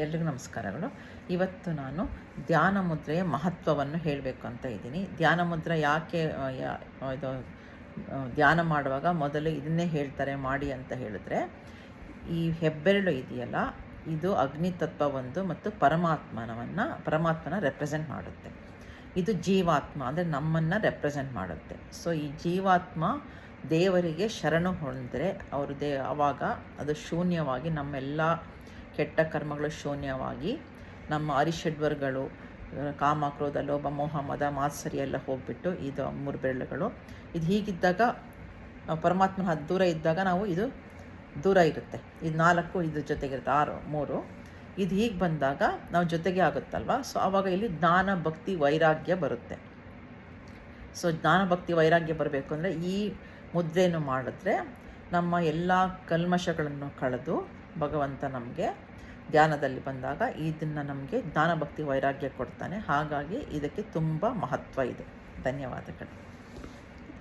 ಎಲ್ರಿಗೂ ನಮಸ್ಕಾರಗಳು. ಇವತ್ತು ನಾನು ಧ್ಯಾನ ಮುದ್ರೆಯ ಮಹತ್ವವನ್ನು ಹೇಳಬೇಕು ಅಂತ ಇದ್ದೀನಿ. ಧ್ಯಾನ ಮುದ್ರೆ ಯಾಕೆ ಇದು ಧ್ಯಾನ ಮಾಡುವಾಗ ಮೊದಲು ಇದನ್ನೇ ಹೇಳ್ತಾರೆ ಮಾಡಿ ಅಂತ ಹೇಳಿದ್ರೆ, ಈ ಹೆಬ್ಬೆರಳು ಇದೆಯಲ್ಲ, ಇದು ಅಗ್ನಿ ತತ್ವ ಒಂದು ಮತ್ತು ಪರಮಾತ್ಮನ ರೆಪ್ರೆಸೆಂಟ್ ಮಾಡುತ್ತೆ. ಇದು ಜೀವಾತ್ಮ ಅಂದರೆ ನಮ್ಮನ್ನು ರೆಪ್ರೆಸೆಂಟ್ ಮಾಡುತ್ತೆ. ಸೊ ಈ ಜೀವಾತ್ಮ ದೇವರಿಗೆ ಶರಣು ಹೊಂದಿದ್ರೆ ಆವಾಗ ಅದು ಶೂನ್ಯವಾಗಿ ನಮ್ಮೆಲ್ಲ ಕೆಟ್ಟ ಕರ್ಮಗಳು ಶೂನ್ಯವಾಗಿ ನಮ್ಮ ಅರಿಷಡ್ವರ್ಗಳು ಕಾಮ, ಕ್ರೋಧ, ಲೋಭ, ಮೋಹ, ಮದ, ಮಾತ್ಸರ್ಯ ಎಲ್ಲ ಹೋಗಿಬಿಟ್ಟು ಇದು 3 ಬೆರಳುಗಳು ಇದು ಹೀಗಿದ್ದಾಗ ಪರಮಾತ್ಮನ ದೂರ ಇದ್ದಾಗ ಇದು ದೂರ ಇರುತ್ತೆ. ಇದು 4 ಇದ್ರ ಜೊತೆಗಿರುತ್ತೆ, 6 3 ಇದು ಹೀಗೆ ಬಂದಾಗ ನಾವು ಜೊತೆಗೆ ಆಗುತ್ತಲ್ವ. ಸೊ ಆವಾಗ ಇಲ್ಲಿ ಜ್ಞಾನ, ಭಕ್ತಿ, ವೈರಾಗ್ಯ ಬರುತ್ತೆ. ಸೊ ಜ್ಞಾನ, ಭಕ್ತಿ, ವೈರಾಗ್ಯ ಬರಬೇಕು ಅಂದರೆ ಈ ಮುದ್ರೆಯನ್ನು ಮಾಡಿದ್ರೆ ನಮ್ಮ ಎಲ್ಲ ಕಲ್ಮಶಗಳನ್ನು ಕಳೆದು ಭಗವಂತ ನಮಗೆ ಧ್ಯಾನದಲ್ಲಿ ಬಂದಾಗ ಇದನ್ನು ನಮಗೆ ಜ್ಞಾನ, ಭಕ್ತಿ, ವೈರಾಗ್ಯ ಕೊಡ್ತಾನೆ. ಹಾಗಾಗಿ ಇದಕ್ಕೆ ತುಂಬ ಮಹತ್ವ ಇದೆ. ಧನ್ಯವಾದಗಳು.